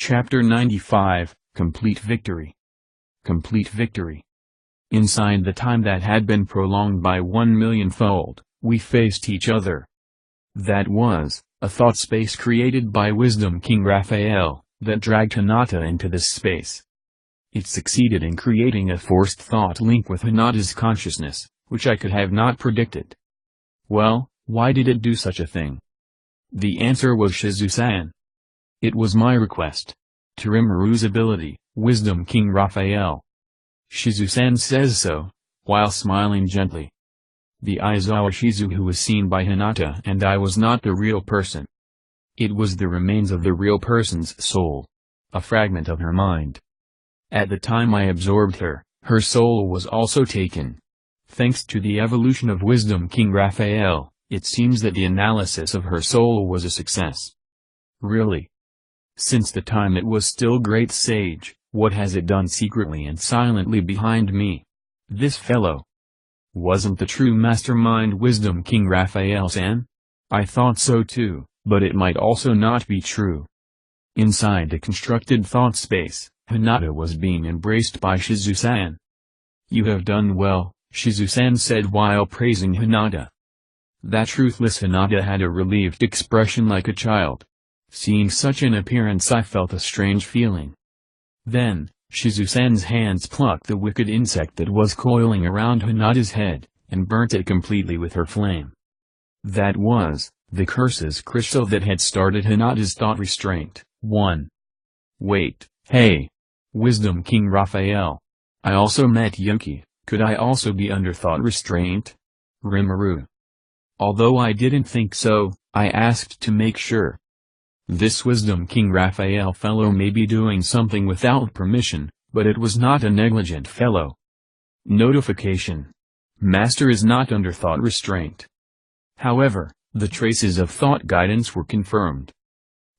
Chapter 95, Complete Victory. Complete Victory. Inside the time that had been prolonged by 1,000,000-fold, we faced each other. That was, a thought space created by Wisdom King Raphael, that dragged Hinata into this space. It succeeded in creating a forced thought link with Hinata's consciousness, which I could have not predicted. Well, why did it do such a thing? The answer was Shizu-san. It was my request. To Rimuru ability, Wisdom King Raphael. Shizu-san says so, while smiling gently. The Aizawa Shizu who was seen by Hinata and I was not the real person. It was the remains of the real person's soul. A fragment of her mind. At the time I absorbed her, her soul was also taken. Thanks to the evolution of Wisdom King Raphael, it seems that the analysis of her soul was a success. Really? Since the time it was still great sage, what has it done secretly and silently behind me? This fellow. Wasn't the true mastermind Wisdom King Raphael-san? I thought so too, but it might also not be true. Inside the constructed thought space, Hinata was being embraced by Shizu-san. You have done well, Shizu-san said while praising Hinata. That truthless Hinata had a relieved expression like a child. Seeing such an appearance I felt a strange feeling. Then, Shizu-san's hands plucked the wicked insect that was coiling around Hinata's head, and burnt it completely with her flame. That was, the curse's crystal that had started Hinata's thought restraint. 1. Wait, hey! Wisdom King Raphael. I also met Yuki, could I also be under thought restraint? Rimuru. Although I didn't think so, I asked to make sure. This Wisdom King Raphael fellow may be doing something without permission, but it was not a negligent fellow. Notification. Master is not under thought restraint. However, the traces of thought guidance were confirmed.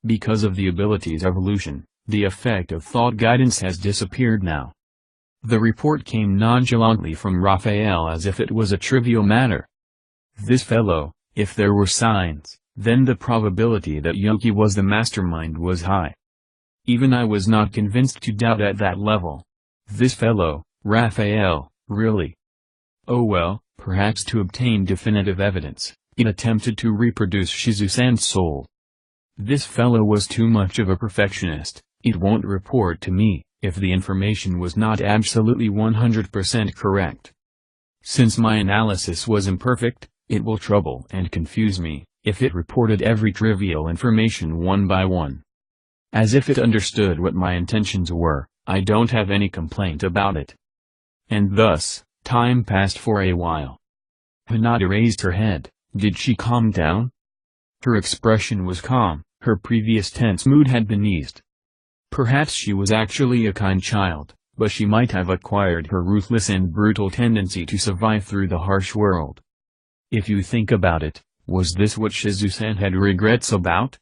Because of the ability's evolution, the effect of thought guidance has disappeared now. The report came nonchalantly from Raphael as if it was a trivial matter. This fellow, if there were signs, then the probability that Yuki was the mastermind was high. Even I was not convinced to doubt at that level. This fellow, Raphael, really? Oh well, perhaps to obtain definitive evidence, it attempted to reproduce Shizu-san's soul. This fellow was too much of a perfectionist. It won't report to me, if the information was not absolutely 100% correct. Since my analysis was imperfect, it will trouble and confuse me, if it reported every trivial information one by one. As if it understood what my intentions were, I don't have any complaint about it. And thus, time passed for a while. Hinata raised her head. Did she calm down? Her expression was calm, her previous tense mood had been eased. Perhaps she was actually a kind child, but she might have acquired her ruthless and brutal tendency to survive through the harsh world. If you think about it, was this what Shizu-san had regrets about?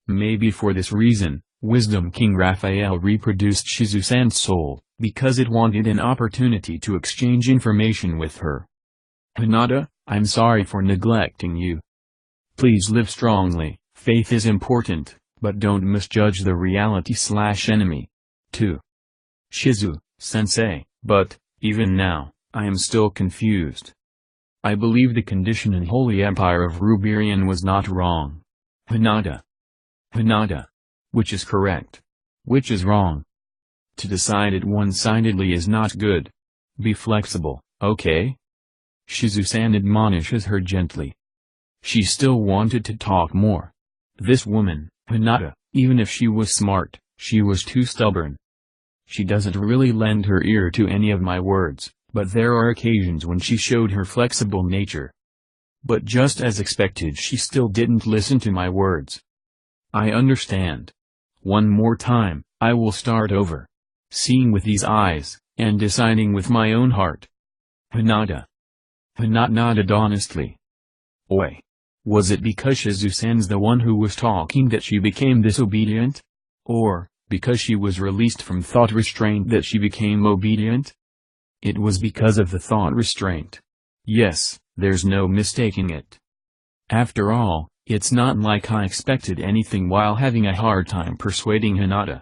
Maybe for this reason, Wisdom King Raphael reproduced Shizu-san's soul, because it wanted an opportunity to exchange information with her. Hinata, I'm sorry for neglecting you. Please live strongly, faith is important. But don't misjudge the reality/enemy. 2. Shizu-sensei, but, even now, I am still confused. I believe the condition in Holy Empire of Ruberian was not wrong. Hinata. Which is correct? Which is wrong? To decide it one-sidedly is not good. Be flexible, okay? Shizu-san admonishes her gently. She still wanted to talk more. This woman, Hinata, even if she was smart, she was too stubborn. She doesn't really lend her ear to any of my words, but there are occasions when she showed her flexible nature. But just as expected, she still didn't listen to my words. I understand. One more time, I will start over. Seeing with these eyes, and deciding with my own heart. Hinata nodded honestly. Oi. Was it because Shizu-san's the one who was talking that she became disobedient? Or, because she was released from thought restraint that she became obedient? It was because of the thought restraint. Yes, there's no mistaking it. After all, it's not like I expected anything while having a hard time persuading Hinata.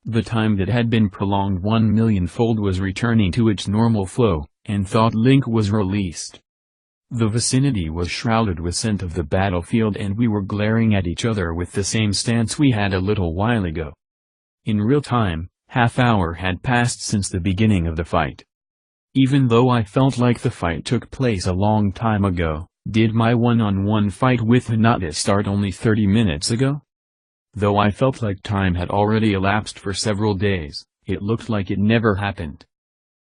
The time that had been prolonged 1,000,000-fold was returning to its normal flow, and Thought Link was released. The vicinity was shrouded with scent of the battlefield, and we were glaring at each other with the same stance we had a little while ago. In real time, half-hour had passed since the beginning of the fight. Even though I felt like the fight took place a long time ago, did my one-on-one fight with Hinata start only 30 minutes ago? Though I felt like time had already elapsed for several days, it looked like it never happened.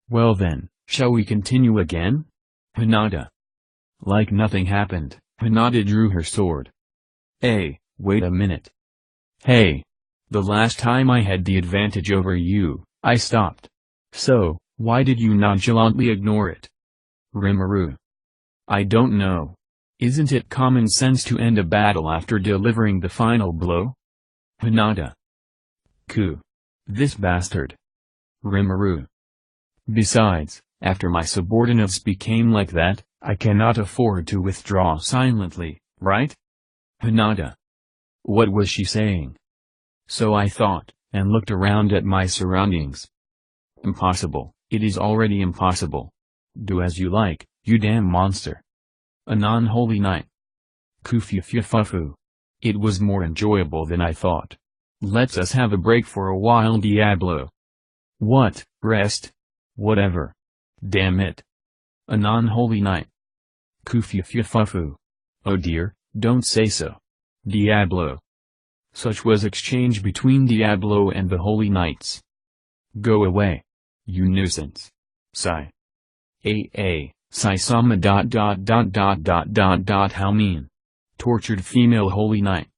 Well then, shall we continue again? Hinata. Like nothing happened, Hinata drew her sword. Hey, wait a minute. Hey. The last time I had the advantage over you, I stopped. So, why did you nonchalantly ignore it? Rimuru. I don't know. Isn't it common sense to end a battle after delivering the final blow? Hinata. This bastard. Rimuru. Besides, after my subordinates became like that, I cannot afford to withdraw silently, right? Hinata. What was she saying? So I thought, and looked around at my surroundings. Impossible, it is already impossible. Do as you like, you damn monster. A non-holy night. Kufufufufu. It was more enjoyable than I thought. Let's us have a break for a while, Diablo. What, rest? Whatever. Damn it. A non-holy night. Kufufufufu. Oh dear, don't say so. Diablo. Such was exchange between Diablo and the Holy Knights. Go away. You nuisance. Sigh. Sai-sama ... How mean. Tortured female Holy Knight.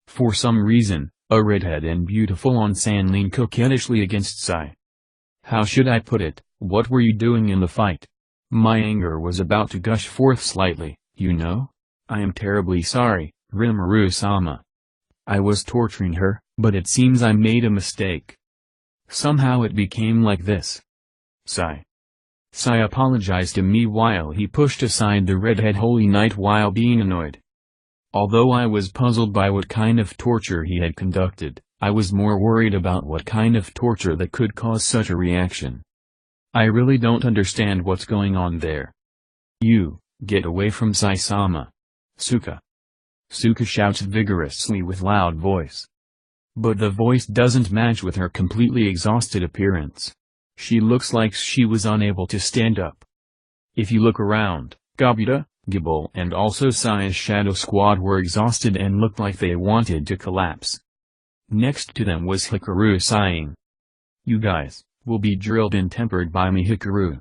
For some reason, a redhead and beautiful Onsan leaned coquettishly against Sai. How should I put it, what were you doing in the fight? My anger was about to gush forth slightly, you know? I am terribly sorry, Rimuru-sama. I was torturing her, but it seems I made a mistake. Somehow it became like this. Sai. Sai apologized to me while he pushed aside the redhead Holy Knight while being annoyed. Although I was puzzled by what kind of torture he had conducted, I was more worried about what kind of torture that could cause such a reaction. I really don't understand what's going on there. You, get away from Sai-sama. Suka. Suka shouts vigorously with loud voice. But the voice doesn't match with her completely exhausted appearance. She looks like she was unable to stand up. If you look around, Gabuta, Gibble and also Sai's shadow squad were exhausted and looked like they wanted to collapse. Next to them was Hikaru sighing. You guys, will be drilled and tempered by me, Hikaru.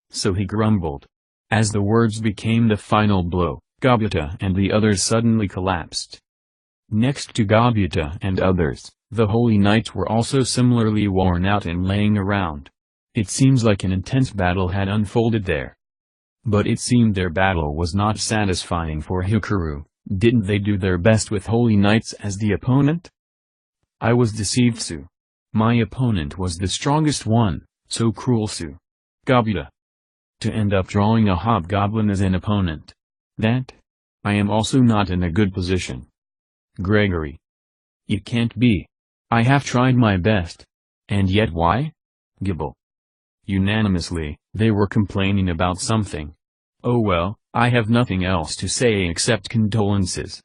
So he grumbled. As the words became the final blow, Gabuta and the others suddenly collapsed. Next to Gabuta and others, the Holy Knights were also similarly worn out and laying around. It seems like an intense battle had unfolded there. But it seemed their battle was not satisfying for Hikaru. Didn't they do their best with Holy Knights as the opponent? I was deceived, Su. My opponent was the strongest one, so cruel, Su. Gabuta. To end up drawing a hobgoblin as an opponent. That? I am also not in a good position. Gregory. It can't be. I have tried my best. And yet why? Gibble. Unanimously, they were complaining about something. Oh well, I have nothing else to say except condolences.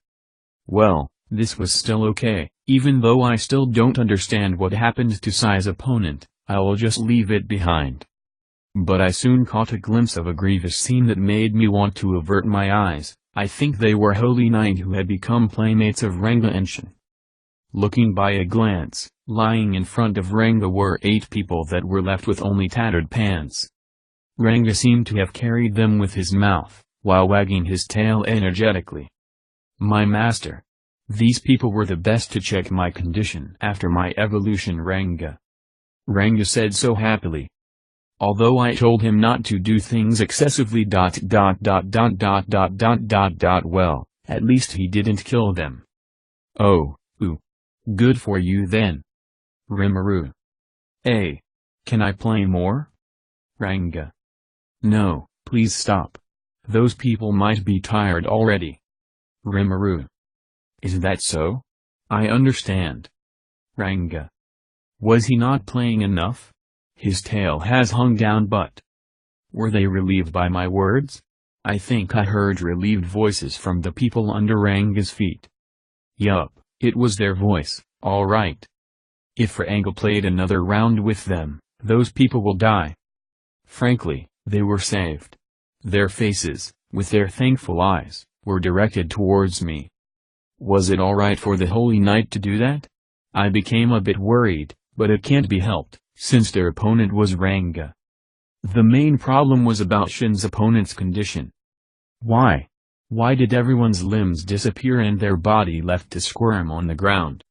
Well, this was still okay, even though I still don't understand what happened to Sai's opponent, I will just leave it behind. But I soon caught a glimpse of a grievous scene that made me want to avert my eyes. I think they were Holy Knight who had become playmates of Renga and Shin. Looking by a glance, lying in front of Renga were 8 people that were left with only tattered pants. Renga seemed to have carried them with his mouth, while wagging his tail energetically. My master. These people were the best to check my condition after my evolution, Renga. Renga said so happily. Although I told him not to do things excessively ... well, at least he didn't kill them. Oh, ooh. Good for you then. Rimuru. Hey. Can I play more? Renga. No, please stop. Those people might be tired already. Rimuru. Is that so? I understand. Renga. Was he not playing enough? His tail has hung down but. Were they relieved by my words? I think I heard relieved voices from the people under Ranga's feet. Yup, it was their voice, all right. If Ranga played another round with them, those people will die. Frankly, they were saved. Their faces, with their thankful eyes, were directed towards me. Was it alright for the Holy Knight to do that? I became a bit worried, but it can't be helped, since their opponent was Ranga. The main problem was about Shin's opponent's condition. Why? Why did everyone's limbs disappear and their body left to squirm on the ground?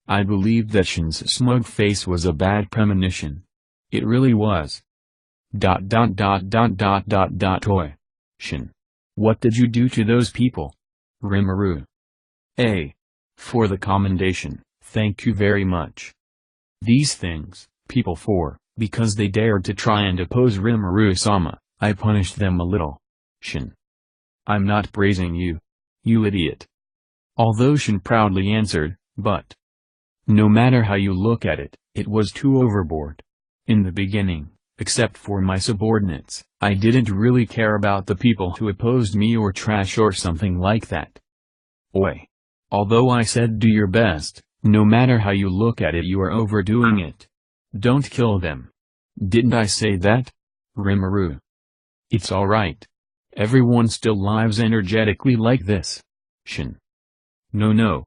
I believed that Shin's smug face was a bad premonition. It really was. Oi. Shin. What did you do to those people? Rimuru. For the commendation, thank you very much. These things, people because they dared to try and oppose Rimuru-sama, I punished them a little. Shin. I'm not praising you. You idiot. Although Shin proudly answered, but. No matter how you look at it, it was too overboard. In the beginning, except for my subordinates, I didn't really care about the people who opposed me or trash or something like that. Oi. Although I said do your best, no matter how you look at it you are overdoing it. Don't kill them. Didn't I say that? Rimuru. It's alright. Everyone still lives energetically like this. Shin. No.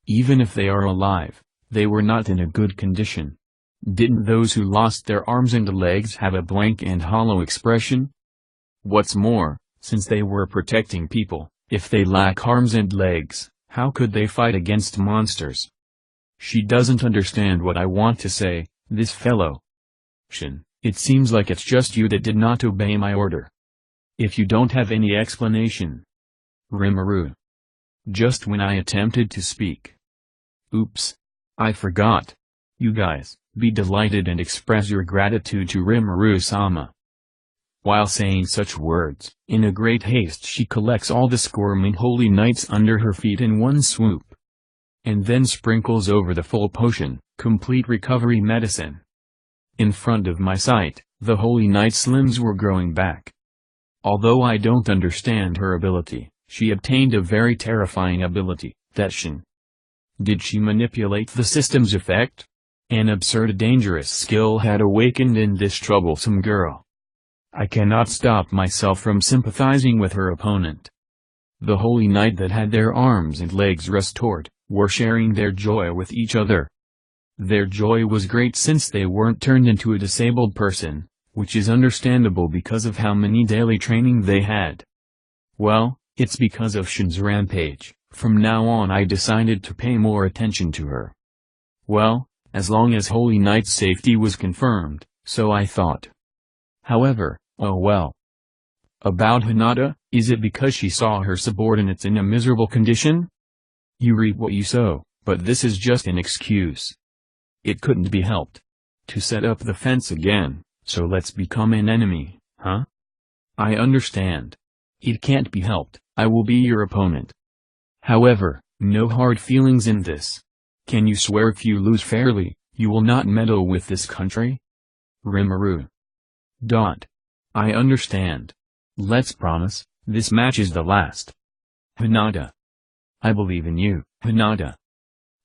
Even if they are alive, they were not in a good condition. Didn't those who lost their arms and legs have a blank and hollow expression? What's more, since they were protecting people, if they lack arms and legs, how could they fight against monsters? She doesn't understand what I want to say, this fellow. Shin, it seems like it's just you that did not obey my order. If you don't have any explanation. Rimuru. Just when I attempted to speak. Oops. I forgot. You guys, be delighted and express your gratitude to Rimuru-sama. While saying such words, in a great haste she collects all the squirming holy knights under her feet in one swoop. And then sprinkles over the full potion, complete recovery medicine. In front of my sight, the holy knight's limbs were growing back. Although I don't understand her ability, she obtained a very terrifying ability, that Shin. Did she manipulate the system's effect? An absurd dangerous skill had awakened in this troublesome girl. I cannot stop myself from sympathizing with her opponent. The holy knight that had their arms and legs restored, were sharing their joy with each other. Their joy was great since they weren't turned into a disabled person, which is understandable because of how many daily training they had. Well, it's because of Shin's rampage, from now on I decided to pay more attention to her. Well, as long as Holy Knight's safety was confirmed, so I thought. However, oh well. About Hinata, is it because she saw her subordinates in a miserable condition? You reap what you sow, but this is just an excuse. It couldn't be helped. To set up the fence again, so let's become an enemy, huh? I understand. It can't be helped, I will be your opponent. However, no hard feelings in this. Can you swear if you lose fairly, you will not meddle with this country? Rimuru. I understand. Let's promise, this match is the last. Hinata. I believe in you, Hinata.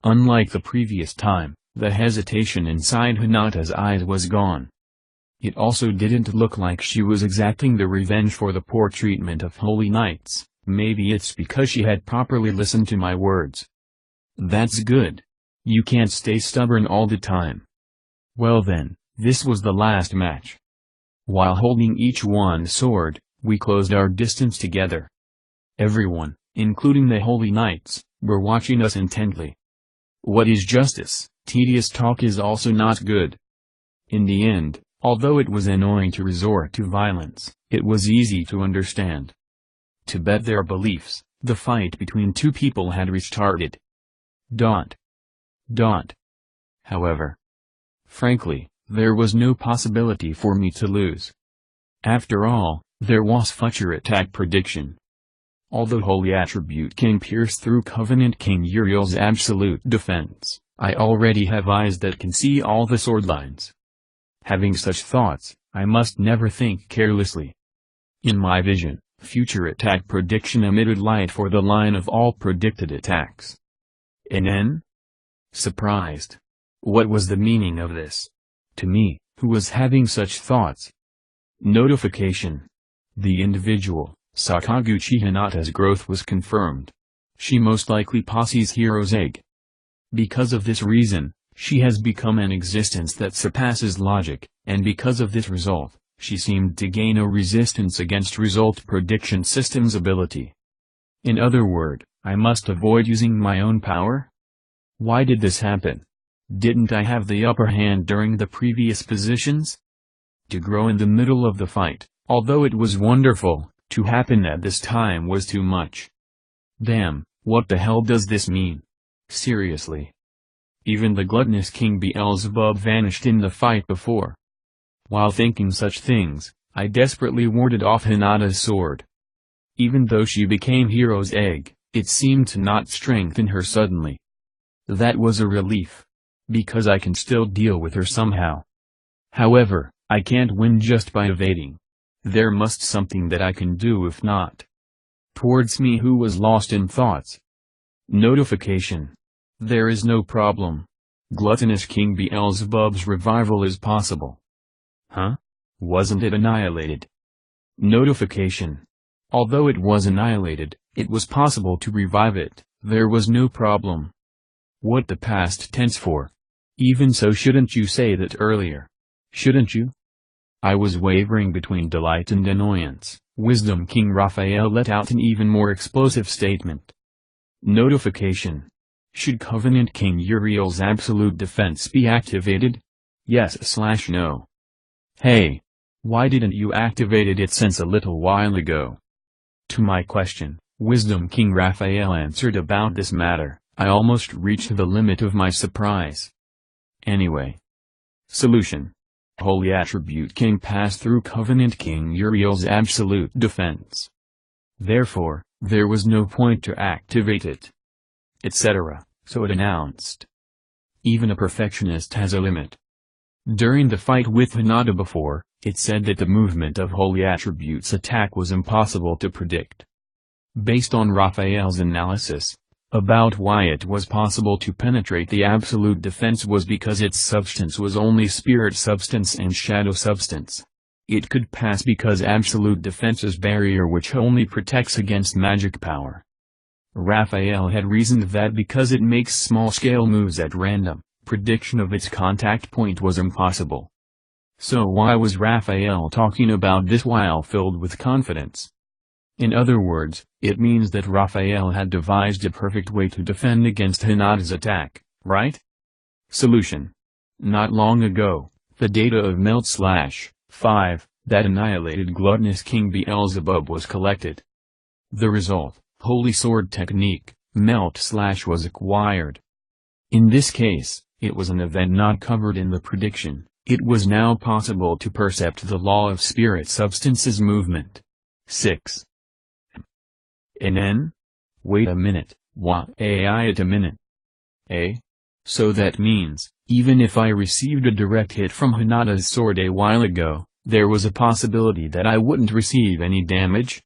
Unlike the previous time, the hesitation inside Hinata's eyes was gone. It also didn't look like she was exacting the revenge for the poor treatment of holy knights. Maybe it's because she had properly listened to my words. That's good. You can't stay stubborn all the time. Well then, this was the last match. While holding each one's sword, we closed our distance together. Everyone, including the holy knights, were watching us intently. What is justice? Tedious talk is also not good. In the end, although it was annoying to resort to violence, it was easy to understand. To bet their beliefs, the fight between two people had restarted. However, frankly, there was no possibility for me to lose. After all, there was future attack prediction. Although Holy Attribute King pierced through Covenant King Uriel's absolute defense, I already have eyes that can see all the sword lines. Having such thoughts, I must never think carelessly. In my vision, future attack prediction emitted light for the line of all predicted attacks. NN? Surprised. What was the meaning of this? To me, who was having such thoughts? Notification. The individual, Sakaguchi Hinata's growth was confirmed. She most likely posse's Hero's Egg. Because of this reason, she has become an existence that surpasses logic, and because of this result, she seemed to gain a resistance against result prediction system's ability. In other words, I must avoid using my own power? Why did this happen? Didn't I have the upper hand during the previous positions? To grow in the middle of the fight, although it was wonderful, to happen at this time was too much. Damn, what the hell does this mean? Seriously. Even the gluttonous King Beelzebub vanished in the fight before. While thinking such things, I desperately warded off Hinata's sword. Even though she became Hero's Egg, it seemed to not strengthen her suddenly. That was a relief. Because I can still deal with her somehow. However, I can't win just by evading. There must something that I can do if not. Towards me who was lost in thoughts. Notification. There is no problem. Gluttonous King Beelzebub's revival is possible. Huh? Wasn't it annihilated? Notification. Although it was annihilated, it was possible to revive it, there was no problem. What the past tense for? Even so, shouldn't you say that earlier? Shouldn't you? I was wavering between delight and annoyance. Wisdom King Raphael let out an even more explosive statement. Notification. Should Covenant King Uriel's absolute defense be activated? Yes/no. Hey. Why didn't you activated it since a little while ago? To my question, Wisdom King Raphael answered about this matter. I almost reached the limit of my surprise. Anyway. Solution. Holy Attribute King passed through Covenant King Uriel's absolute defense. Therefore, there was no point to activate it. Etc., so it announced. Even a perfectionist has a limit. During the fight with Hinata before, it said that the movement of Holy Attribute's attack was impossible to predict. Based on Raphael's analysis, about why it was possible to penetrate the absolute defense was because its substance was only spirit substance and shadow substance. It could pass because absolute defense is barrier which only protects against magic power. Raphael had reasoned that because it makes small-scale moves at random, prediction of its contact point was impossible. So why was Raphael talking about this while filled with confidence? In other words, it means that Raphael had devised a perfect way to defend against Hinata's attack, right? Solution. Not long ago, the data of Melt/5, that annihilated gluttonous King Beelzebub was collected. The result, Holy Sword Technique, Melt/ was acquired. In this case, it was an event not covered in the prediction. It was now possible to percept the law of spirit substance's movement. 6. NN? Wait a minute, wait a minute. So that means, even if I received a direct hit from Hinata's sword a while ago, there was a possibility that I wouldn't receive any damage?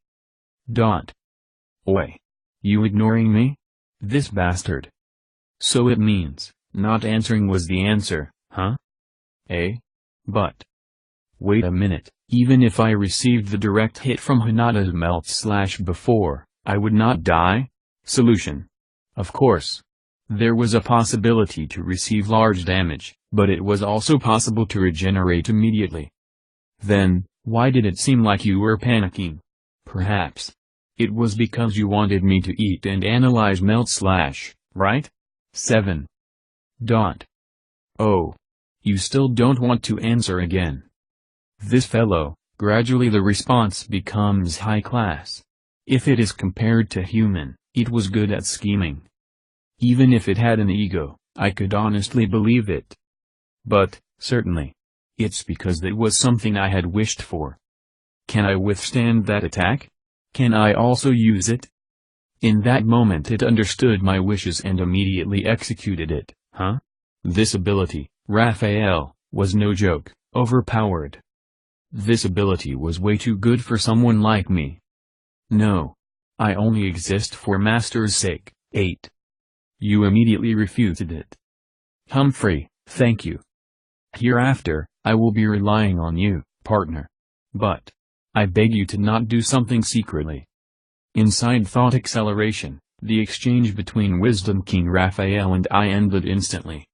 Oi. You ignoring me? This bastard. So it means, not answering was the answer, huh? But. Wait a minute, even if I received the direct hit from Hinata's Melt/ before, I would not die? Solution. Of course. There was a possibility to receive large damage, but it was also possible to regenerate immediately. Then, why did it seem like you were panicking? Perhaps. It was because you wanted me to eat and analyze Melt/, right? 7. Oh. You still don't want to answer again. This fellow, gradually the response becomes high class. If it is compared to human, it was good at scheming. Even if it had an ego, I could honestly believe it. But, certainly. It's because that was something I had wished for. Can I withstand that attack? Can I also use it? In that moment it understood my wishes and immediately executed it, Huh? This ability, Raphael, was no joke, overpowered. This ability was way too good for someone like me. No. I only exist for Master's sake. 8. You immediately refuted it. Humphrey, thank you. Hereafter, I will be relying on you, partner. But I beg you to not do something secretly. Inside thought acceleration, the exchange between Wisdom King Raphael and I ended instantly.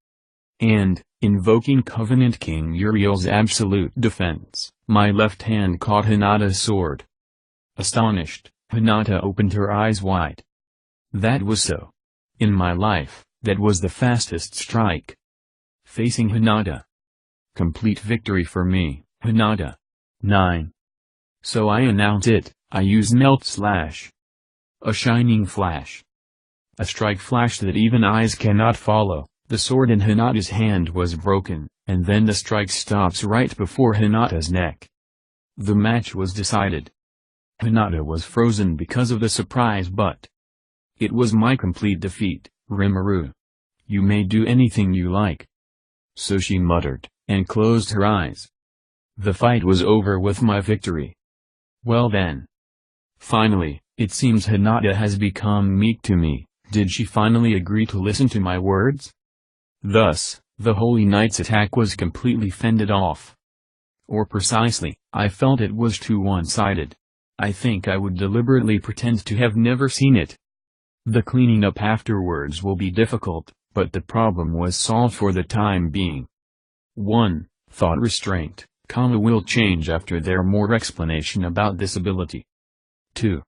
And, invoking Covenant King Uriel's absolute defense, my left hand caught Hinata's sword. Astonished, Hinata opened her eyes wide. That was so. In my life, that was the fastest strike. Facing Hinata. Complete victory for me, Hinata. 9. So I announce it, I use Melt Slash. A shining flash. A strike flash that even eyes cannot follow. The sword in Hinata's hand was broken, and then the strike stops right before Hinata's neck. The match was decided. Hinata was frozen because of the surprise, but it was my complete defeat, Rimuru. You may do anything you like. So she muttered, and closed her eyes. The fight was over with my victory. Well then. Finally, it seems Hinata has become meek to me. Did she finally agree to listen to my words? Thus, the Holy Knight's attack was completely fended off. Or precisely, I felt it was too one-sided. I think I would deliberately pretend to have never seen it. The cleaning up afterwards will be difficult, but the problem was solved for the time being. 1. Thought restraint, will change after there more explanation about this ability. 2.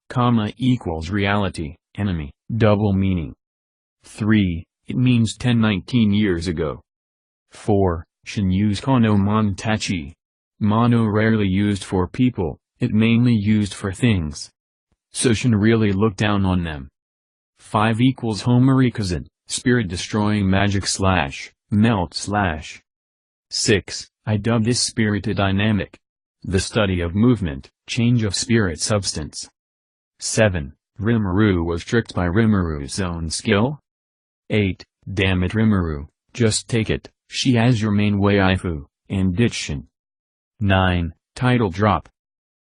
Equals reality, enemy, double meaning. 3. It means 10-19 years ago. 4. Shinyu's Kono Montachi. Mono rarely used for people, it mainly used for things. So Shin really looked down on them. 5 equals Homarikazan, spirit destroying magic slash, melt slash. 6. I dub this spirit a dynamic. The study of movement, change of spirit substance. 7. Rimuru was tricked by Rimuru's own skill. 8. Damn it Rimuru, just take it, she as your main waifu, and ditch Shin. 9. Title drop.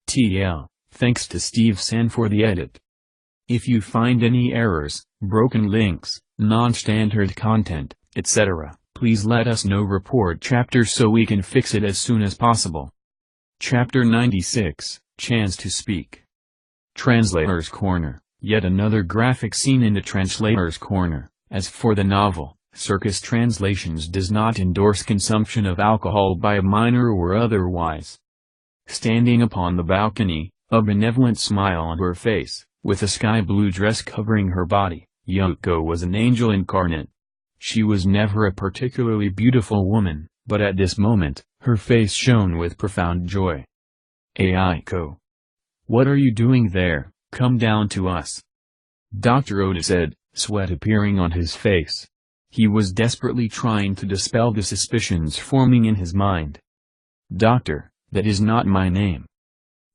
TL, thanks to Steve San for the edit. If you find any errors, broken links, non-standard content, etc., please let us know. Report chapter so we can fix it as soon as possible. Chapter 96, Chance to Speak. Translator's Corner, yet another graphic scene in the Translator's Corner. As for the novel, Circus Translations does not endorse consumption of alcohol by a minor or otherwise. Standing upon the balcony, a benevolent smile on her face, with a sky-blue dress covering her body, Yoko was an angel incarnate. She was never a particularly beautiful woman, but at this moment, her face shone with profound joy. Aiko. What are you doing there? Come down to us. Dr. Oda said, sweat appearing on his face. He was desperately trying to dispel the suspicions forming in his mind. Doctor, that is not my name.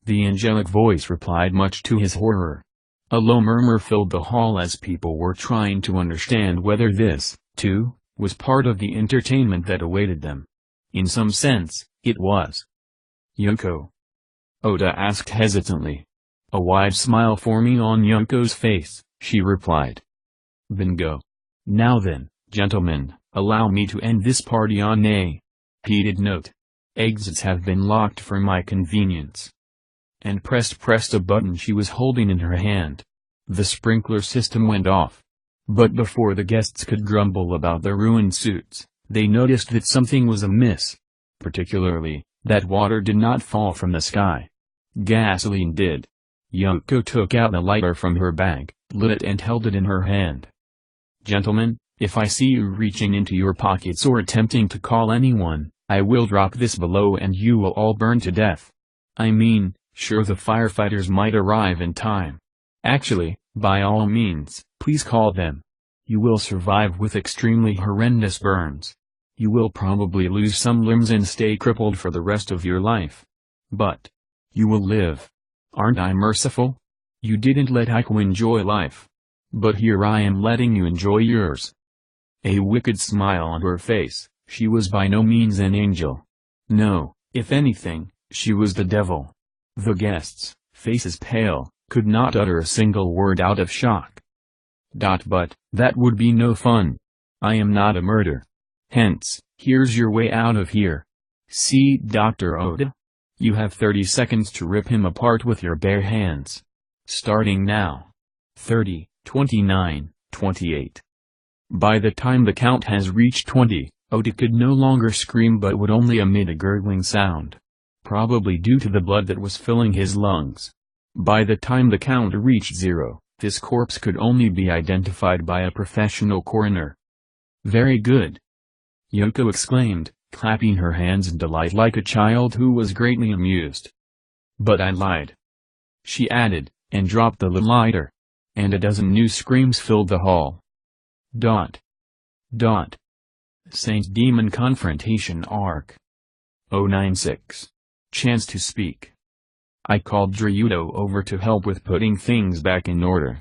The angelic voice replied, much to his horror. A low murmur filled the hall as people were trying to understand whether this, too, was part of the entertainment that awaited them. In some sense, it was. Yoko? Oda asked hesitantly. A wide smile forming on Yoko's face, she replied. Bingo. Now then, gentlemen, allow me to end this party on a heated note. Exits have been locked for my convenience. And pressed a button she was holding in her hand. The sprinkler system went off. But before the guests could grumble about their ruined suits, they noticed that something was amiss. Particularly, that water did not fall from the sky. Gasoline did. Yoko took out a lighter from her bag, lit it and held it in her hand. Gentlemen, if I see you reaching into your pockets or attempting to call anyone, I will drop this below and you will all burn to death. I mean, sure the firefighters might arrive in time. Actually, by all means, please call them. You will survive with extremely horrendous burns. You will probably lose some limbs and stay crippled for the rest of your life. But you will live. Aren't I merciful? You didn't let Aiko enjoy life. But here I am letting you enjoy yours. a wicked smile on her face. She was by no means an angel. No, if anything, she was the devil. The guests, faces pale, could not utter a single word out of shock. But, that would be no fun. I am not a murderer. Hence, here's your way out of here. See Dr. Oda? You have 30 seconds to rip him apart with your bare hands. Starting now. 30, 29, 28. By the time the count has reached 20, Oda could no longer scream but would only emit a gurgling sound. Probably due to the blood that was filling his lungs. By the time the count reached 0, this corpse could only be identified by a professional coroner. Very good! Yoko exclaimed, clapping her hands in delight like a child who was greatly amused. But I lied. She added, and dropped the lighter. And a dozen new screams filled the hall. Saint Demon Confrontation Arc. 096. Chance to speak. I called Ryudo over to help with putting things back in order.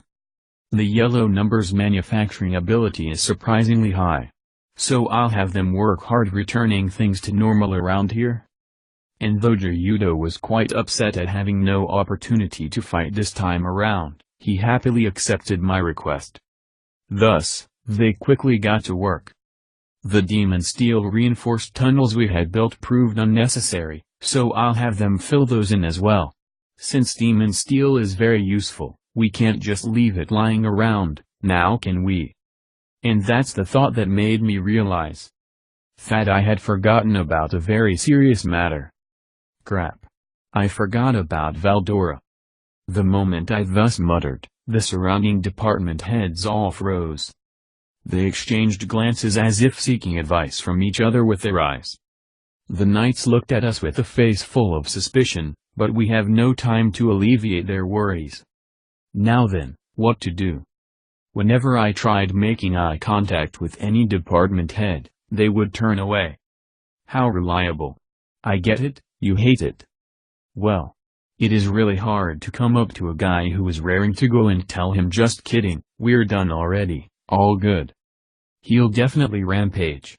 The yellow number's manufacturing ability is surprisingly high. So I'll have them work hard returning things to normal around here. And though Ryudo was quite upset at having no opportunity to fight this time around, he happily accepted my request. Thus, they quickly got to work. The demon steel reinforced tunnels we had built proved unnecessary, so I'll have them fill those in as well. Since demon steel is very useful, we can't just leave it lying around, now can we? And that's the thought that made me realize that I had forgotten about a very serious matter. Crap. I forgot about Veldora. The moment I thus muttered, the surrounding department heads all froze. They exchanged glances as if seeking advice from each other with their eyes. The knights looked at us with a face full of suspicion, but we have no time to alleviate their worries. Now then, what to do? Whenever I tried making eye contact with any department head, they would turn away. How reliable. I get it, you hate it. Well, it is really hard to come up to a guy who is raring to go and tell him just kidding, we're done already, all good. He'll definitely rampage.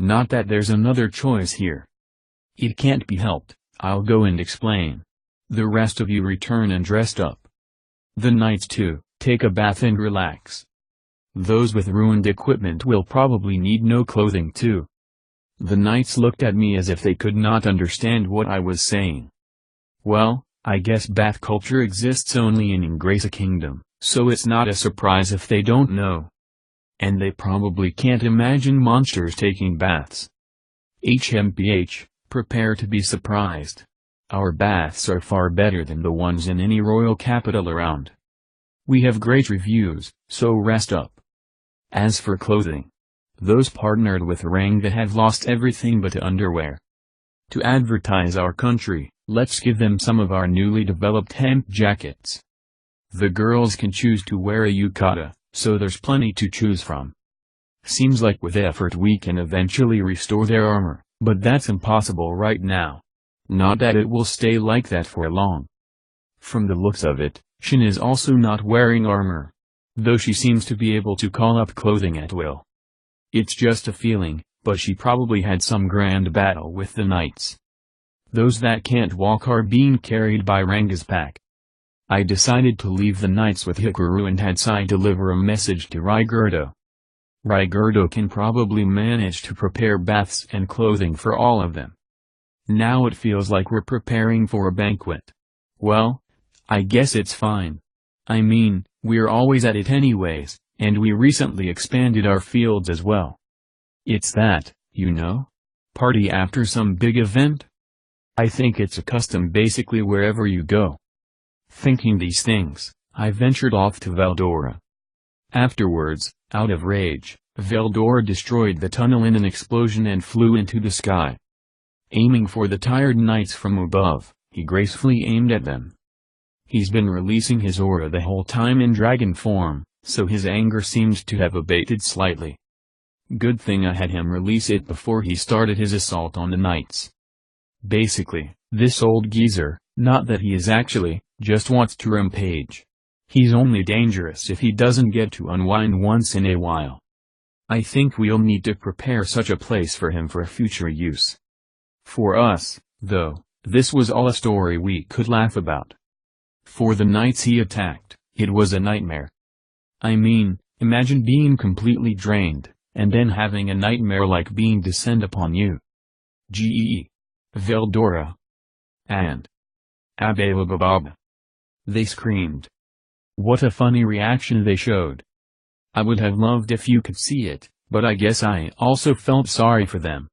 Not that there's another choice here. It can't be helped, I'll go and explain. The rest of you return and dressed up. The knights too, take a bath and relax. Those with ruined equipment will probably need no clothing too. The knights looked at me as if they could not understand what I was saying. Well, I guess bath culture exists only in Ingresa Kingdom, so it's not a surprise if they don't know. And they probably can't imagine monsters taking baths. HMPH, prepare to be surprised. Our baths are far better than the ones in any royal capital around. We have great reviews, so rest up. As for clothing, those partnered with Ranga have lost everything but underwear. To advertise our country, let's give them some of our newly developed hemp jackets. The girls can choose to wear a yukata, so there's plenty to choose from. Seems like with effort we can eventually restore their armor, but that's impossible right now. Not that it will stay like that for long. From the looks of it, Shin is also not wearing armor. Though she seems to be able to call up clothing at will. It's just a feeling, but she probably had some grand battle with the knights. Those that can't walk are being carried by Ranga's pack. I decided to leave the knights with Hikaru and had Sai deliver a message to Rigurdo. Rigurdo can probably manage to prepare baths and clothing for all of them. Now it feels like we're preparing for a banquet. Well, I guess it's fine. I mean, we're always at it anyways, and we recently expanded our fields as well. It's that, you know? Party after some big event? I think it's a custom basically wherever you go. Thinking these things, I ventured off to Veldora. Afterwards, out of rage, Veldora destroyed the tunnel in an explosion and flew into the sky. Aiming for the tired knights from above, he gracefully aimed at them. He's been releasing his aura the whole time in dragon form, so his anger seemed to have abated slightly. Good thing I had him release it before he started his assault on the knights. Basically, this old geezer, not that he is actually, just wants to rampage. He's only dangerous if he doesn't get to unwind once in a while. I think we'll need to prepare such a place for him for future use. For us, though, this was all a story we could laugh about. For the nights he attacked, it was a nightmare. I mean, imagine being completely drained, and then having a nightmare like being descend upon you. Gee. Veldora. And Ababababa. They screamed. What a funny reaction they showed. I would have loved if you could see it, but I guess I also felt sorry for them.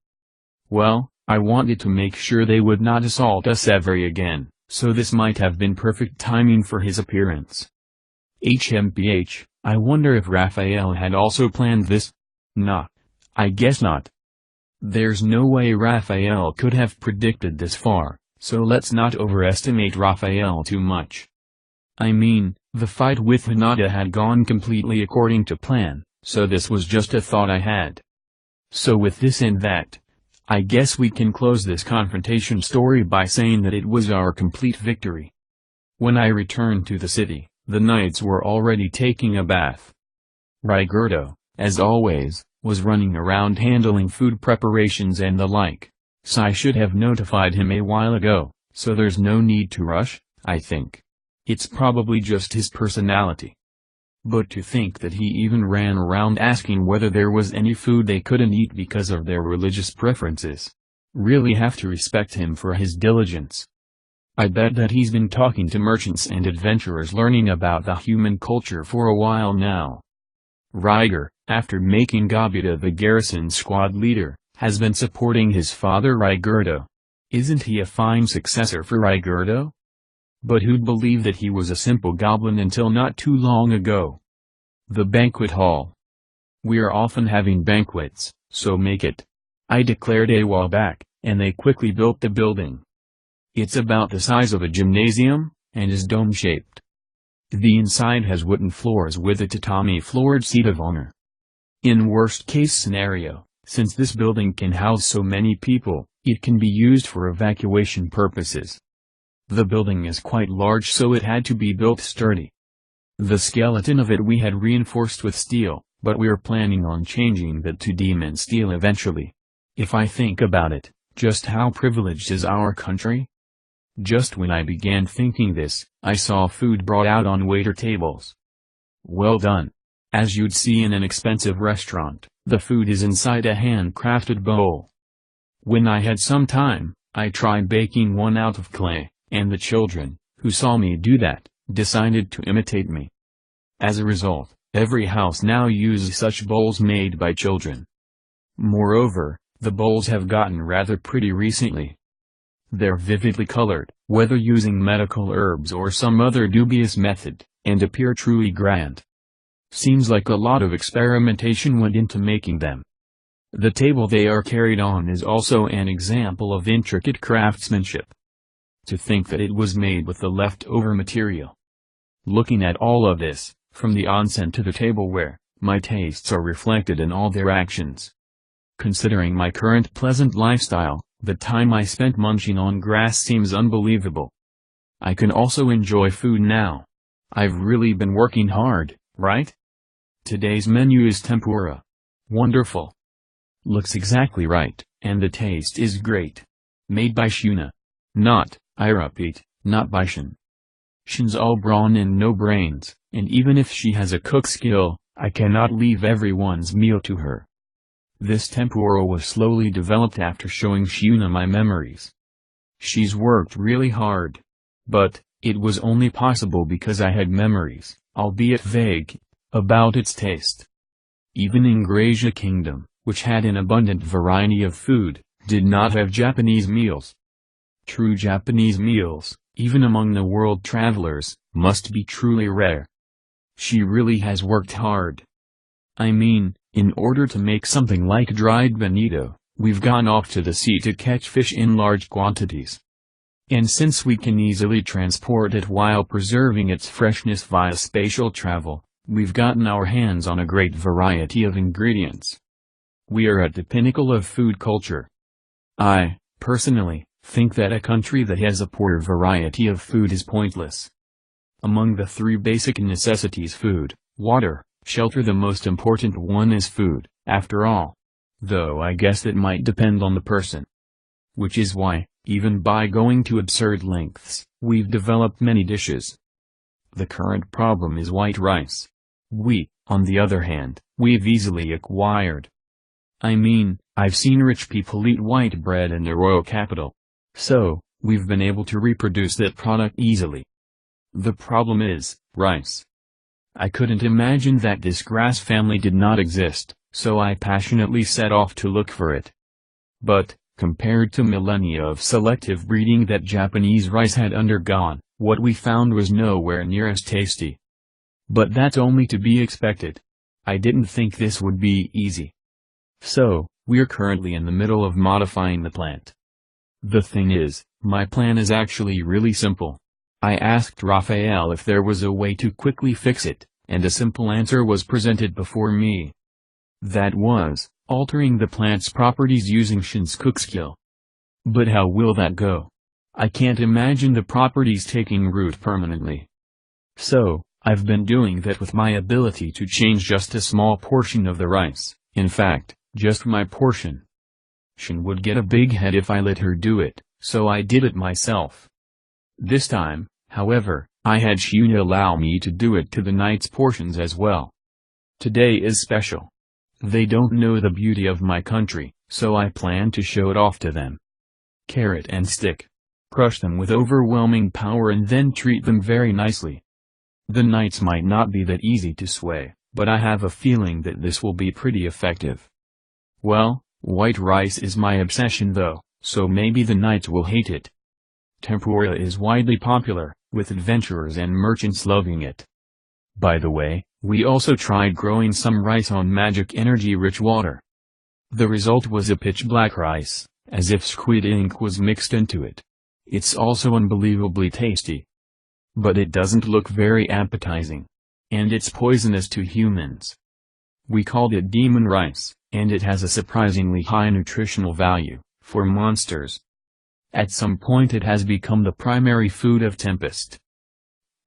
Well, I wanted to make sure they would not assault us ever again, so this might have been perfect timing for his appearance. HMPH, I wonder if Raphael had also planned this? Nah, I guess not. There's no way Raphael could have predicted this far, so let's not overestimate Raphael too much. I mean, the fight with Hinata had gone completely according to plan, so this was just a thought I had. So with this and that, I guess we can close this confrontation story by saying that it was our complete victory. When I returned to the city, the knights were already taking a bath. Rigoberto, as always, was running around handling food preparations and the like, so I should have notified him a while ago, so there's no need to rush, I think. It's probably just his personality. But to think that he even ran around asking whether there was any food they couldn't eat because of their religious preferences. Really have to respect him for his diligence. I bet that he's been talking to merchants and adventurers learning about the human culture for a while now. Riger, after making Gabata the garrison squad leader, has been supporting his father Rigoberto. Isn't he a fine successor for Rigoberto? But who'd believe that he was a simple goblin until not too long ago? The banquet hall. We're often having banquets, so make it. I declared a while back, and they quickly built the building. It's about the size of a gymnasium, and is dome-shaped. The inside has wooden floors with a tatami-floored seat of honor. In worst-case scenario, since this building can house so many people, it can be used for evacuation purposes. The building is quite large, so it had to be built sturdy. The skeleton of it we had reinforced with steel, but we're planning on changing that to demon steel eventually. If I think about it, just how privileged is our country? Just when I began thinking this, I saw food brought out on waiter tables. Well done. As you'd see in an expensive restaurant, the food is inside a handcrafted bowl. When I had some time, I tried baking one out of clay. And the children, who saw me do that, decided to imitate me. As a result, every house now uses such bowls made by children. Moreover, the bowls have gotten rather pretty recently. They're vividly colored, whether using medical herbs or some other dubious method, and appear truly grand. Seems like a lot of experimentation went into making them. The table they are carried on is also an example of intricate craftsmanship. To think that it was made with the leftover material. Looking at all of this, from the onsen to the tableware, my tastes are reflected in all their actions. Considering my current pleasant lifestyle, the time I spent munching on grass seems unbelievable. I can also enjoy food now. I've really been working hard, right? Today's menu is tempura. Wonderful. Looks exactly right, and the taste is great. Made by Shuna. I repeat, not by Shin. Shin's all brawn and no brains, and even if she has a cook skill, I cannot leave everyone's meal to her. This tempura was slowly developed after showing Shuna my memories. She's worked really hard. But, it was only possible because I had memories, albeit vague, about its taste. Even in Gracia Kingdom, which had an abundant variety of food, did not have Japanese meals. True Japanese meals, even among the world travelers, must be truly rare. She really has worked hard. I mean, in order to make something like dried bonito, we've gone off to the sea to catch fish in large quantities. And since we can easily transport it while preserving its freshness via spatial travel, we've gotten our hands on a great variety of ingredients. We are at the pinnacle of food culture. I, personally, think that a country that has a poor variety of food is pointless. Among the three basic necessities, food, water, shelter, the most important one is food, after all. Though I guess it might depend on the person. Which is why, even by going to absurd lengths, we've developed many dishes. The current problem is white rice. We, on the other hand, we've easily acquired. I mean, I've seen rich people eat white bread in the royal capital. So, we've been able to reproduce that product easily. The problem is, rice. I couldn't imagine that this grass family did not exist, so I passionately set off to look for it. But, compared to millennia of selective breeding that Japanese rice had undergone, what we found was nowhere near as tasty. But that's only to be expected. I didn't think this would be easy. So, we're currently in the middle of modifying the plant. The thing is, my plan is actually really simple. I asked Raphael if there was a way to quickly fix it, and a simple answer was presented before me. That was, altering the plant's properties using Shin's cook skill. But how will that go? I can't imagine the properties taking root permanently. So, I've been doing that with my ability to change just a small portion of the rice, in fact, just my portion. Shin would get a big head if I let her do it, so I did it myself. This time, however, I had Shuna allow me to do it to the knight's portions as well. Today is special. They don't know the beauty of my country, so I plan to show it off to them. Carrot and stick. Crush them with overwhelming power and then treat them very nicely. The knights might not be that easy to sway, but I have a feeling that this will be pretty effective. Well, white rice is my obsession though, so maybe the knights will hate it. Tempura is widely popular, with adventurers and merchants loving it. By the way, we also tried growing some rice on magic energy-rich water. The result was a pitch-black rice, as if squid ink was mixed into it. It's also unbelievably tasty. But it doesn't look very appetizing. And it's poisonous to humans. We called it demon rice, and it has a surprisingly high nutritional value, for monsters. At some point it has become the primary food of Tempest.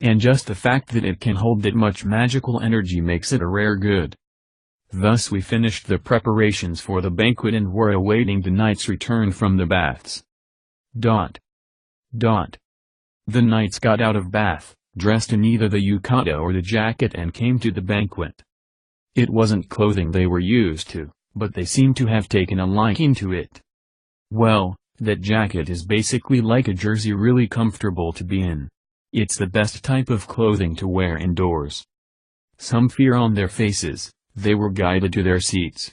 And just the fact that it can hold that much magical energy makes it a rare good. Thus we finished the preparations for the banquet and were awaiting the knight's return from the baths. The knights got out of bath, dressed in either the yukata or the jacket and came to the banquet. It wasn't clothing they were used to, but they seemed to have taken a liking to it. Well, that jacket is basically like a jersey, really comfortable to be in. It's the best type of clothing to wear indoors. Some fear on their faces, they were guided to their seats.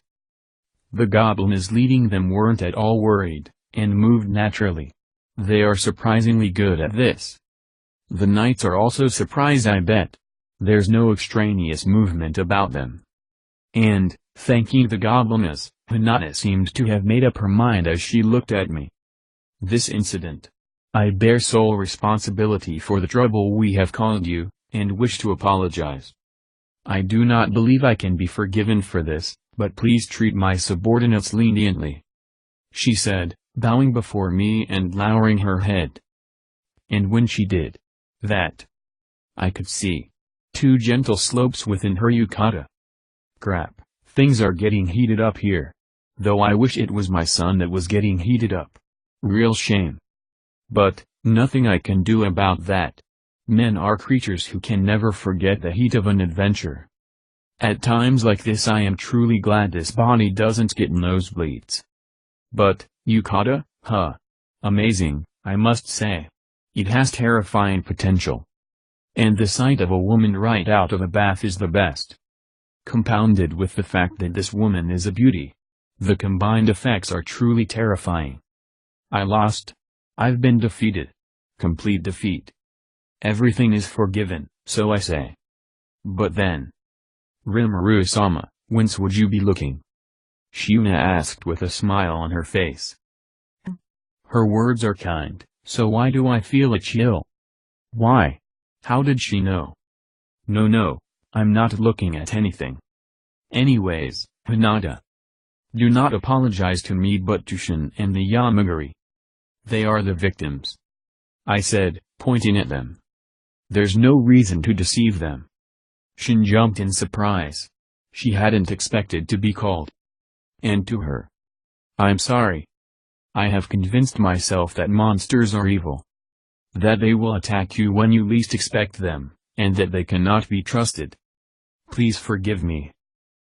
The goblins leading them weren't at all worried, and moved naturally. They are surprisingly good at this. The knights are also surprised, I bet. There's no extraneous movement about them. And, thanking the goblins, Hinata seemed to have made up her mind as she looked at me. This incident. I bear sole responsibility for the trouble we have caused you, and wish to apologize. I do not believe I can be forgiven for this, but please treat my subordinates leniently. She said, bowing before me and lowering her head. And when she did that, I could see two gentle slopes within her yukata. Crap, things are getting heated up here. Though I wish it was my son that was getting heated up. Real shame. But, nothing I can do about that. Men are creatures who can never forget the heat of an adventure. At times like this I am truly glad this body doesn't get nosebleeds. But, yukata, huh? Amazing, I must say. It has terrifying potential. And the sight of a woman right out of a bath is the best. Compounded with the fact that this woman is a beauty. The combined effects are truly terrifying. I lost. I've been defeated. Complete defeat. Everything is forgiven, so I say. But then. Rimuru-sama, whence would you be looking? Shuna asked with a smile on her face. Her words are kind, so why do I feel a chill? Why? How did she know? No, I'm not looking at anything. Anyways, Hinata. Do not apologize to me but to Shin and the Yamagiri. They are the victims. I said, pointing at them. There's no reason to deceive them. Shin jumped in surprise. She hadn't expected to be called and to her. I'm sorry. I have convinced myself that monsters are evil. That they will attack you when you least expect them, and that they cannot be trusted. Please forgive me.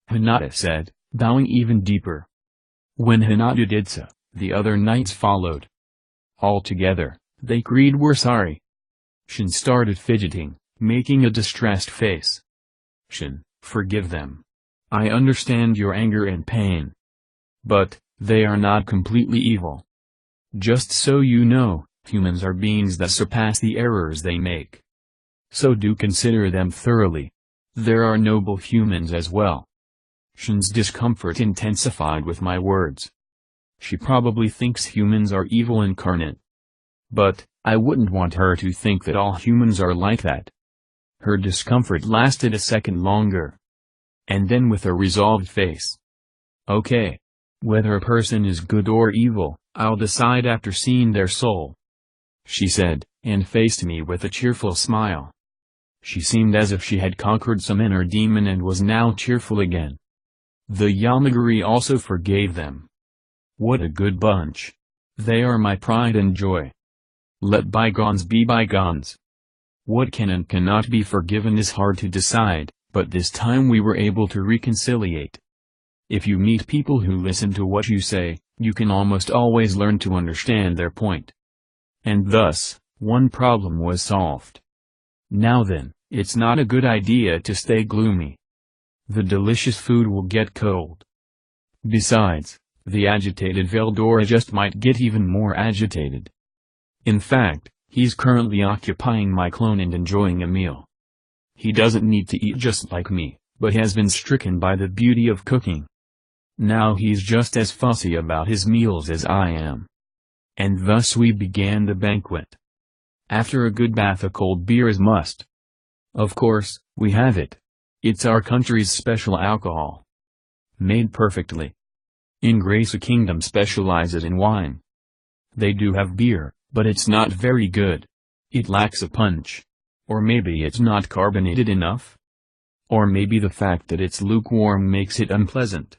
Hinata said, bowing even deeper. When Hinata did so, the other knights followed. All together, they agreed we're sorry. Shin started fidgeting, making a distressed face. Shin, forgive them. I understand your anger and pain. But, they are not completely evil. Just so you know, humans are beings that surpass the errors they make. So do consider them thoroughly. There are noble humans as well. Shin's discomfort intensified with my words. She probably thinks humans are evil incarnate. But, I wouldn't want her to think that all humans are like that. Her discomfort lasted a second longer. And then with a resolved face. Okay. Whether a person is good or evil, I'll decide after seeing their soul. She said, and faced me with a cheerful smile. She seemed as if she had conquered some inner demon and was now cheerful again. The Yamagiri also forgave them. What a good bunch. They are my pride and joy. Let bygones be bygones. What can and cannot be forgiven is hard to decide, but this time we were able to reconciliate. If you meet people who listen to what you say, you can almost always learn to understand their point. And thus, one problem was solved. Now then, it's not a good idea to stay gloomy. The delicious food will get cold. Besides, the agitated Veldora just might get even more agitated. In fact, he's currently occupying my clone and enjoying a meal. He doesn't need to eat just like me, but has been stricken by the beauty of cooking. Now he's just as fussy about his meals as I am. And thus we began the banquet. After a good bath, a cold beer is must. Of course, we have it. It's our country's special alcohol. Made perfectly. Ingresa Kingdom specializes in wine. They do have beer, but it's not very good. It lacks a punch. Or maybe it's not carbonated enough? Or maybe the fact that it's lukewarm makes it unpleasant.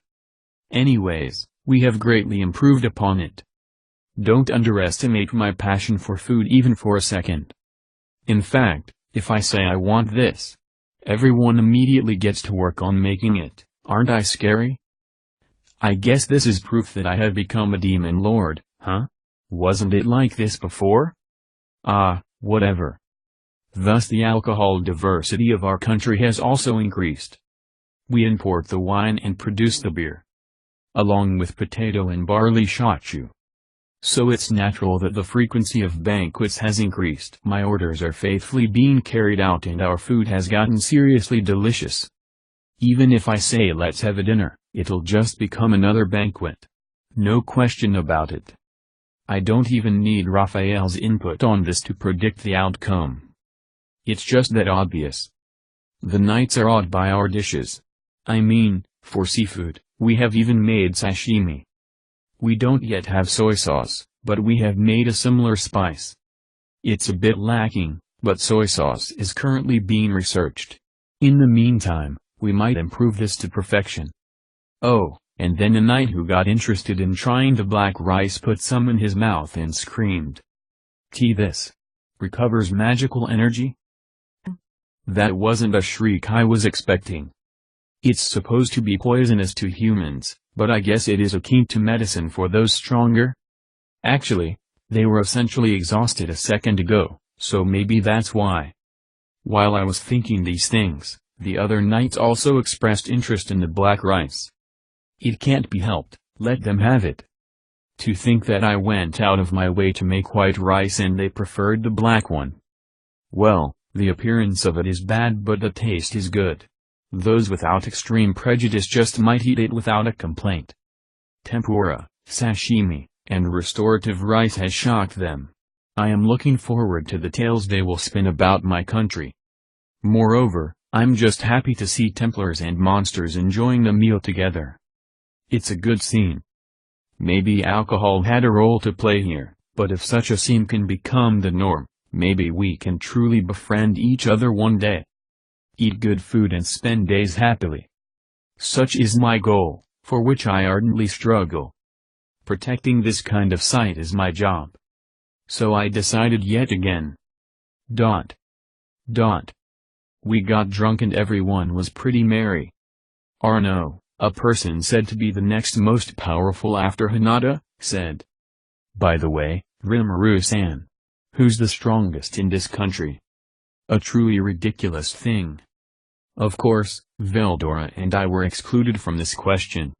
Anyways, we have greatly improved upon it. Don't underestimate my passion for food even for a second. In fact, if I say I want this, everyone immediately gets to work on making it. Aren't I scary? I guess this is proof that I have become a demon lord, huh? Wasn't it like this before? Ah, whatever. Thus the alcohol diversity of our country has also increased. We import the wine and produce the beer, along with potato and barley shochu. So it's natural that the frequency of banquets has increased. My orders are faithfully being carried out and our food has gotten seriously delicious. Even if I say let's have a dinner, it'll just become another banquet. No question about it. I don't even need Raphael's input on this to predict the outcome. It's just that obvious. The knights are awed by our dishes. I mean, for seafood, we have even made sashimi. We don't yet have soy sauce, but we have made a similar spice. It's a bit lacking, but soy sauce is currently being researched. In the meantime, we might improve this to perfection. Oh, and then a knight who got interested in trying the black rice put some in his mouth and screamed. This recovers magical energy? That wasn't a shriek I was expecting. It's supposed to be poisonous to humans, but I guess it is akin to medicine for those stronger. Actually, they were essentially exhausted a second ago, so maybe that's why. While I was thinking these things, the other knights also expressed interest in the black rice. It can't be helped, let them have it. To think that I went out of my way to make white rice and they preferred the black one. Well, the appearance of it is bad but the taste is good. Those without extreme prejudice just might eat it without a complaint. Tempura, sashimi, and restorative rice has shocked them. I am looking forward to the tales they will spin about my country. Moreover, I'm just happy to see Templars and monsters enjoying the meal together. It's a good scene. Maybe alcohol had a role to play here, but if such a scene can become the norm, maybe we can truly befriend each other one day. Eat good food and spend days happily. Such is my goal, for which I ardently struggle. Protecting this kind of site is my job. So I decided yet again. Dot. Dot. We got drunk and everyone was pretty merry. Arno, a person said to be the next most powerful after Hinata, said. By the way, Rimuru-san. Who's the strongest in this country? A truly ridiculous thing. Of course, Veldora and I were excluded from this question.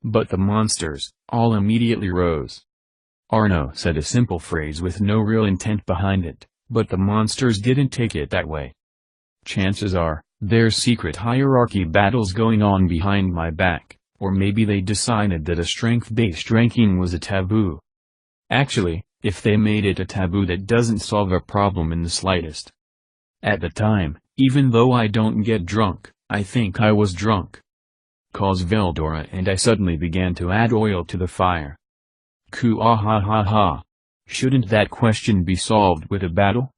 But the monsters, all immediately rose. Arno said a simple phrase with no real intent behind it, but the monsters didn't take it that way. Chances are, there's secret hierarchy battles going on behind my back, or maybe they decided that a strength-based ranking was a taboo. Actually, if they made it a taboo, that doesn't solve a problem in the slightest. At the time, even though I don't get drunk, I think I was drunk. Cause Veldora and I suddenly began to add oil to the fire. Ku-ah-ha-ha-ha. Shouldn't that question be solved with a battle?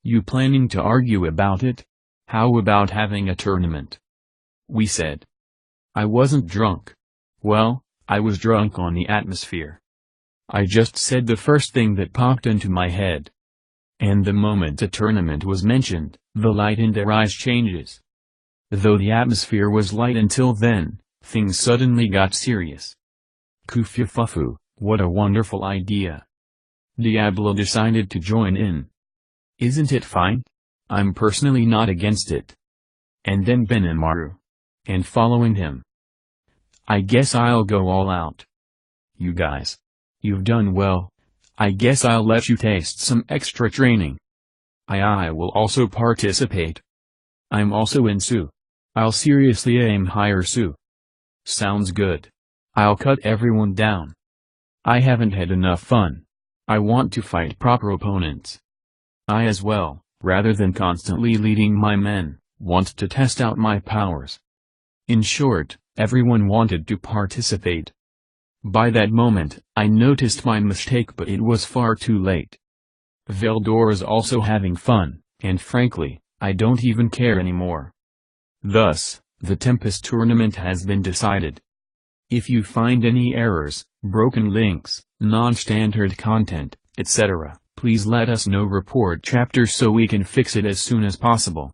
You planning to argue about it? How about having a tournament? We said. I wasn't drunk. Well, I was drunk on the atmosphere. I just said the first thing that popped into my head. And the moment a tournament was mentioned, the light in their eyes changes. Though the atmosphere was light until then, things suddenly got serious. Kufufufu, what a wonderful idea. Diablo decided to join in. Isn't it fine? I'm personally not against it. And then Benimaru. And following him. I guess I'll go all out. You guys. You've done well. I guess I'll let you taste some extra training. I will also participate. I'm also in Su. I'll seriously aim higher Su. Sounds good. I'll cut everyone down. I haven't had enough fun. I want to fight proper opponents. I as well, rather than constantly leading my men, want to test out my powers. In short, everyone wanted to participate. By that moment, I noticed my mistake, but it was far too late. Veldora's also having fun, and frankly, I don't even care anymore. Thus, the Tempest tournament has been decided. If you find any errors, broken links, non-standard content, etc., please let us know. Report chapter so we can fix it as soon as possible.